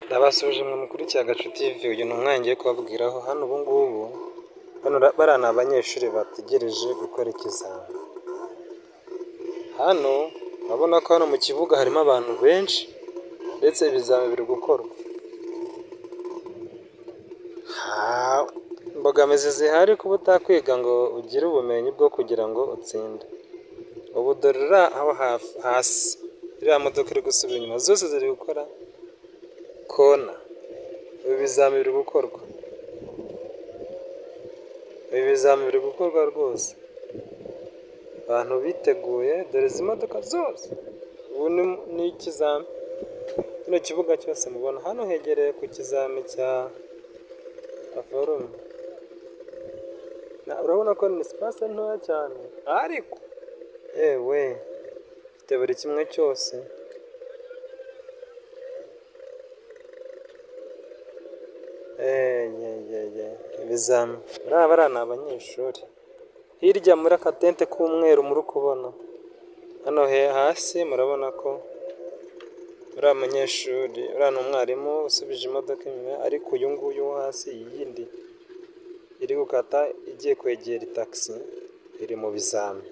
Ndabasuje mwe mukurikiye Agacu TV, uyu ni umwanya ngiye kubabwiraho. Hano ubu ngubu bariya ni abanyeshuri bategereje gukora ikizami. Hano urabona ko hano mu kibuga harimo abantu benshi ndetse ibizami biri gukorwa. Imbogamizi zihari kuba utakwiga ngo ugire ubumenyi bwo kugira ngo utsinde. Ubu dore uri aho hasi, iriya modoka iri gusubira inyuma, zose ziri gukora kona. Ibi bizami biri gukorwa, ibi bizami biri gukorwa rwose. Abantu biteguye, dore izi modoka zose, ubu ni ikizami. Kino kibuga cyose mubona hano hegereye ku kizami cya forume. Urabona ko ni sipasi ntoya cyane, ariko yewe ifite buri kimwe cyose. Ibizami, bariya ni abanyeshuri. Hirya muri aka tente k'umweru muri kubona, hano hasi murabona ko uriya munyeshuri, uriya ni umwarimu usubije imodoka inyuma, ariko uyu nguyu wo hasi, iyi yindi iri gukata igiye kwegera itagisi, iri mu bizami.